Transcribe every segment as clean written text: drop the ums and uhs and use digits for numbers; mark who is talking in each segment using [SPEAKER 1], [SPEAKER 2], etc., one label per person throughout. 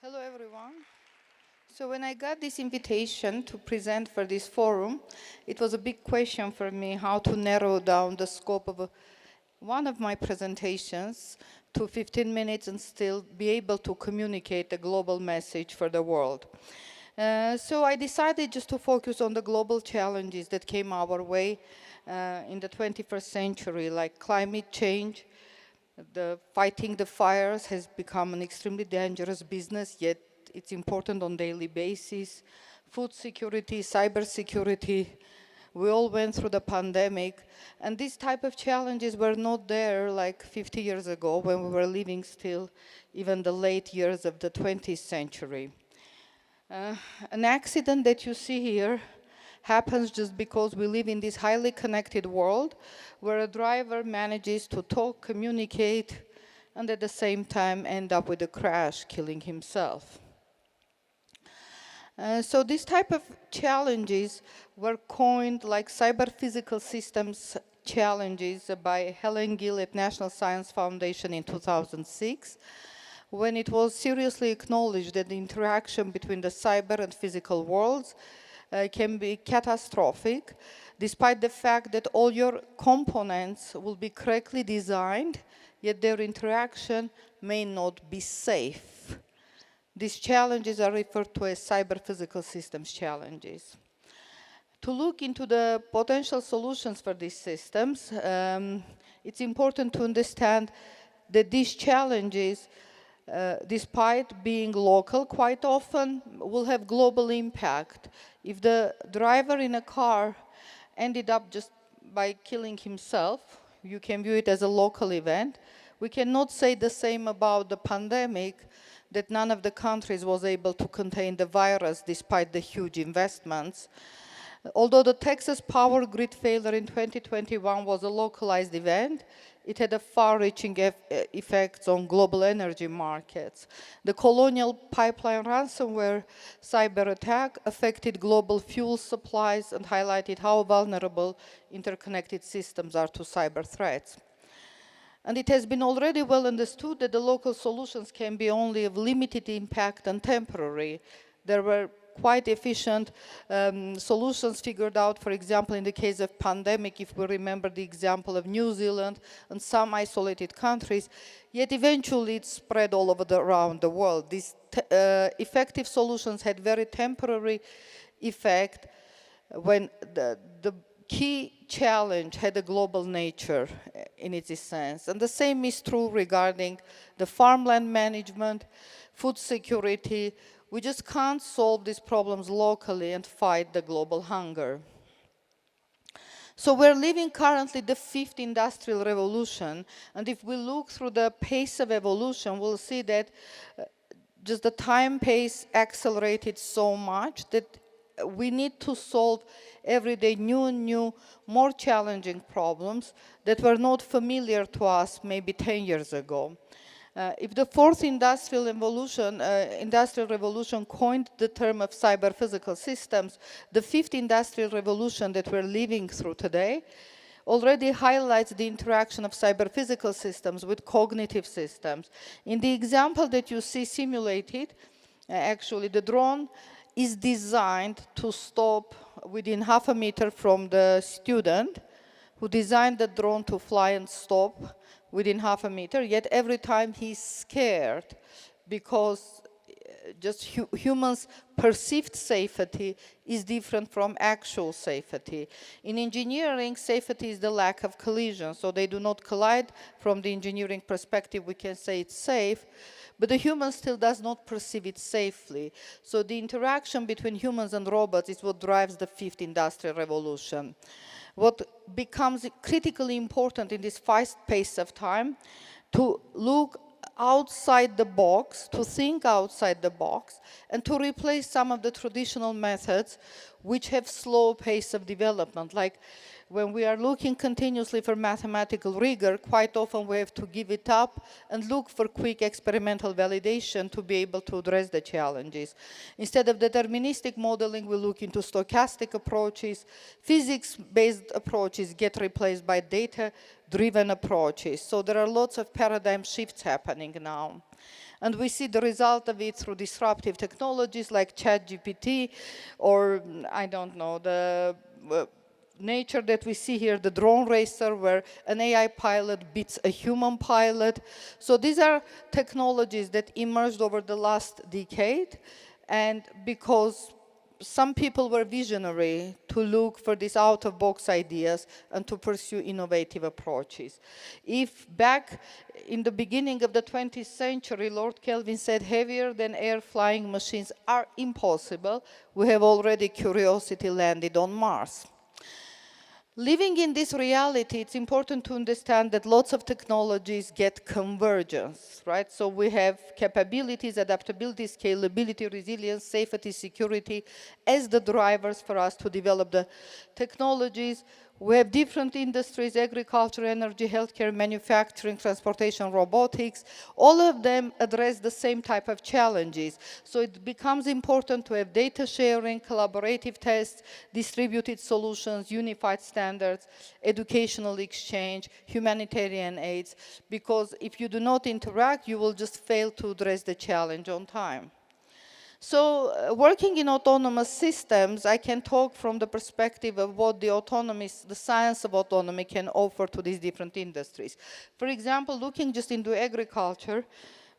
[SPEAKER 1] Hello, everyone. So when I got this invitation to present for this forum, it was a big question for me how to narrow down the scope of one of my presentations to 15 minutes and still be able to communicate a global message for the world. So I decided just to focus on the global challenges that came our way in the 21st century, like climate change. Fighting the fires has become an extremely dangerous business, yet it's important on a daily basis. Food security, cyber security, we all went through the pandemic, and these type of challenges were not there like 50 years ago when we were living still even the late years of the 20th century. An accident that you see here happens just because we live in this highly connected world where a driver manages to talk, communicate, and at the same time end up with a crash, killing himself. So these type of challenges were coined like cyber physical systems challenges by Helen Gill at National Science Foundation in 2006, when it was seriously acknowledged that the interaction between the cyber and physical worlds can be catastrophic, despite the fact that all your components will be correctly designed, yet their interaction may not be safe. These challenges are referred to as cyber physical systems challenges. To look into the potential solutions for these systems, it's important to understand that these challenges, despite being local, quite often will have global impact. If the driver in a car ended up just by killing himself, you can view it as a local event. We cannot say the same about the pandemic, that none of the countries was able to contain the virus despite the huge investments. Although the Texas power grid failure in 2021 was a localized event, it had a far-reaching effects on global energy markets. The Colonial Pipeline ransomware cyber attack affected global fuel supplies and highlighted how vulnerable interconnected systems are to cyber threats. And it has been already well understood that the local solutions can be only of limited impact and temporary. There were quite efficient solutions figured out, for example, in the case of pandemic, if we remember the example of New Zealand and some isolated countries, yet eventually it spread all over around the world. These effective solutions had very temporary effect when the key challenge had a global nature in its essence. And the same is true regarding the farmland management, food security. We just can't solve these problems locally and fight the global hunger. So we're living currently the fifth industrial revolution, and if we look through the pace of evolution, we'll see that just the time pace accelerated so much that we need to solve every day new, more challenging problems that were not familiar to us maybe 10 years ago. If the fourth industrial revolution coined the term of cyber physical systems, the fifth industrial revolution that we're living through today already highlights the interaction of cyber physical systems with cognitive systems. In the example that you see simulated, actually the drone is designed to stop within half a meter from the student who designed the drone to fly and stop within half a meter, yet every time he's scared because just humans' perceived safety is different from actual safety. In engineering, safety is the lack of collision, so they do not collide. From the engineering perspective, we can say it's safe, but the human still does not perceive it safely. So the interaction between humans and robots is what drives the fifth industrial revolution. What becomes critically important in this fast pace of time, to look outside the box, to think outside the box, and to replace some of the traditional methods which have slow pace of development. Like when we are looking continuously for mathematical rigor, quite often we have to give it up and look for quick experimental validation to be able to address the challenges. Instead of deterministic modeling, we look into stochastic approaches. Physics-based approaches get replaced by data-driven approaches. So there are lots of paradigm shifts happening now. And we see the result of it through disruptive technologies like ChatGPT, or I don't know, the nature that we see here, the drone racer, where an AI pilot beats a human pilot. So these are technologies that emerged over the last decade, and because some people were visionary to look for these out-of-box ideas and to pursue innovative approaches. If back in the beginning of the 20th century, Lord Kelvin said heavier than air flying machines are impossible, we have already Curiosity landed on Mars. Living in this reality, it's important to understand that lots of technologies get convergence, right? So we have capabilities, adaptability, scalability, resilience, safety, security as the drivers for us to develop the technologies. We have different industries: agriculture, energy, healthcare, manufacturing, transportation, robotics. All of them address the same type of challenges. So it becomes important to have data sharing, collaborative tests, distributed solutions, unified standards, educational exchange, humanitarian aids, because if you do not interact, you will just fail to address the challenge on time. So working in autonomous systems, I can talk from the perspective of what the science of autonomy can offer to these different industries. For example, looking just into agriculture,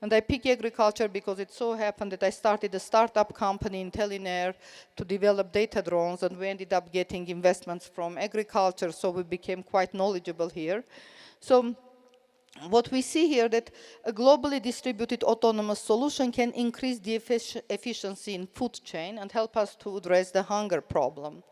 [SPEAKER 1] and I pick agriculture because it so happened that I started a startup company in Telinair to develop data drones, and we ended up getting investments from agriculture, so we became quite knowledgeable here. So what we see here, that a globally distributed autonomous solution can increase the efficiency in food chain and help us to address the hunger problem.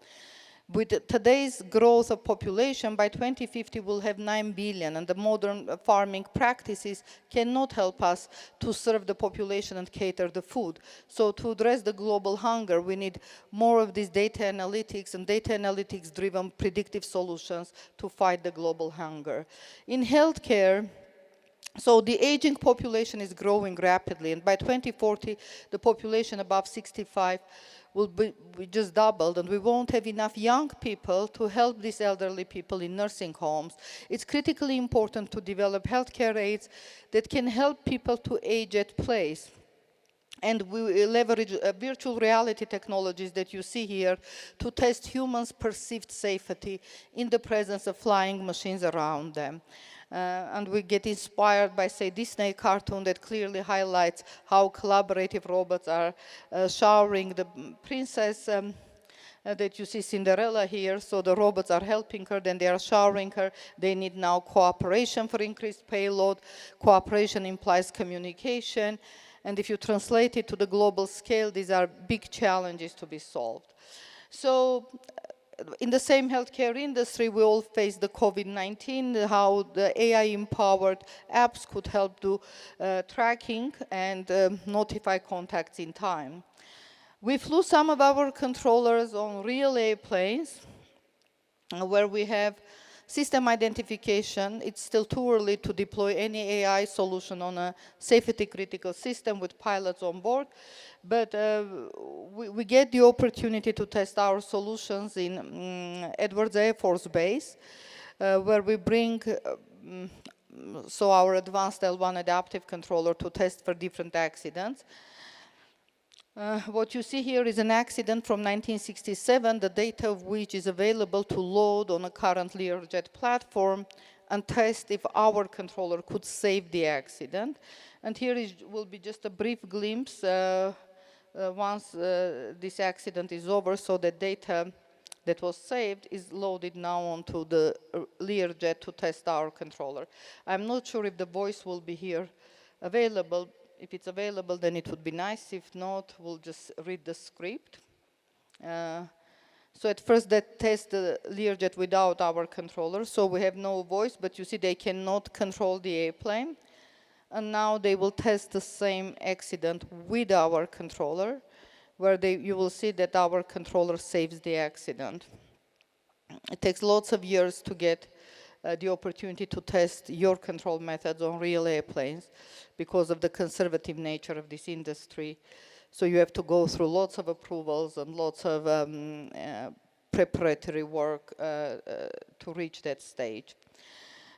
[SPEAKER 1] With today's growth of population, by 2050 we'll have 9 billion, and the modern farming practices cannot help us to serve the population and cater the food. So to address the global hunger, we need more of these data analytics and data analytics-driven predictive solutions to fight the global hunger. In healthcare, so the aging population is growing rapidly, and by 2040, the population above 65 will be just doubled, and we won't have enough young people to help these elderly people in nursing homes. It's critically important to develop healthcare aids that can help people to age at place. And we leverage virtual reality technologies that you see here to test humans' perceived safety in the presence of flying machines around them. And we get inspired by, say, Disney cartoon that clearly highlights how collaborative robots are showering the princess that you see Cinderella here. So the robots are helping her, then they are showering her. They need now cooperation for increased payload. Cooperation implies communication. And if you translate it to the global scale, these are big challenges to be solved. So in the same healthcare industry, we all face the COVID-19, how the AI-empowered apps could help do tracking and notify contacts in time. We flew some of our controllers on real airplanes where we have system identification. It's still too early to deploy any AI solution on a safety-critical system with pilots on board, but we get the opportunity to test our solutions in Edwards Air Force Base, where we bring so our advanced L1 adaptive controller to test for different accidents. What you see here is an accident from 1967, the data of which is available to load on a current Learjet platform and test if our controller could save the accident. And here will be just a brief glimpse once this accident is over, so the data that was saved is loaded now onto the Learjet to test our controller. I'm not sure if the voice will be here available. If it's available, then it would be nice. If not, we'll just read the script. So at first, that tests the Learjet without our controller. So we have no voice, but you see they cannot control the airplane. And now they will test the same accident with our controller, where you will see that our controller saves the accident. It takes lots of years to get the opportunity to test your control methods on real airplanes because of the conservative nature of this industry. So you have to go through lots of approvals and lots of preparatory work to reach that stage.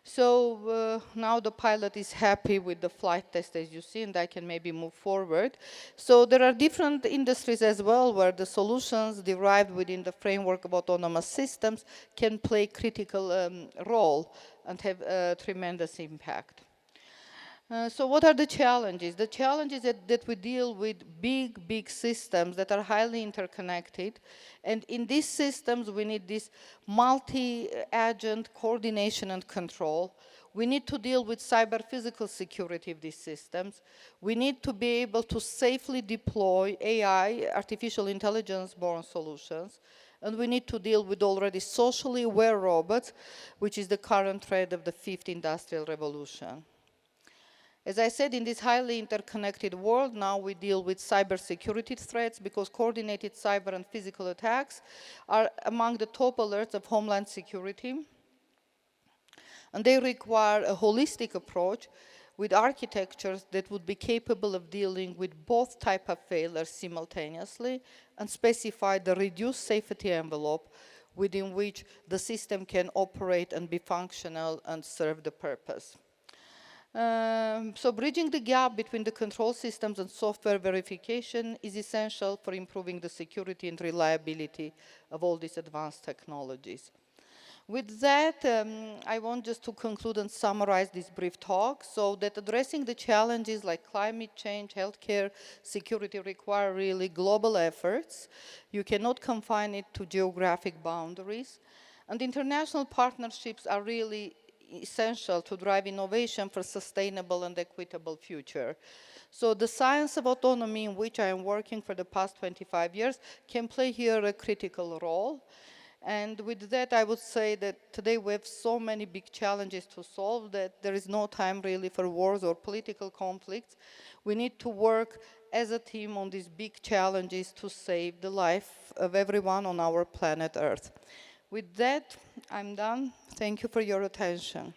[SPEAKER 1] So now the pilot is happy with the flight test, as you see, and I can maybe move forward. So there are different industries as well where the solutions derived within the framework of autonomous systems can play critical role and have a tremendous impact. So what are the challenges? The challenges that we deal with big systems that are highly interconnected. And in these systems, we need this multi-agent coordination and control. We need to deal with cyber-physical security of these systems. We need to be able to safely deploy AI, artificial intelligence-born solutions. And we need to deal with already socially aware robots, which is the current threat of the fifth industrial revolution. As I said, in this highly interconnected world, now we deal with cybersecurity threats because coordinated cyber and physical attacks are among the top alerts of Homeland Security. And they require a holistic approach with architectures that would be capable of dealing with both types of failures simultaneously and specify the reduced safety envelope within which the system can operate and be functional and serve the purpose. So bridging the gap between the control systems and software verification is essential for improving the security and reliability of all these advanced technologies. With that, I want just to conclude and summarize this brief talk, so that addressing the challenges like climate change, healthcare, security require really global efforts. You cannot confine it to geographic boundaries. And international partnerships are really essential to drive innovation for sustainable and equitable future. So the science of autonomy, in which I am working for the past 25 years, can play here a critical role. And with that, I would say that today we have so many big challenges to solve that there is no time really for wars or political conflicts. We need to work as a team on these big challenges to save the life of everyone on our planet Earth. With that, I'm done. Thank you for your attention.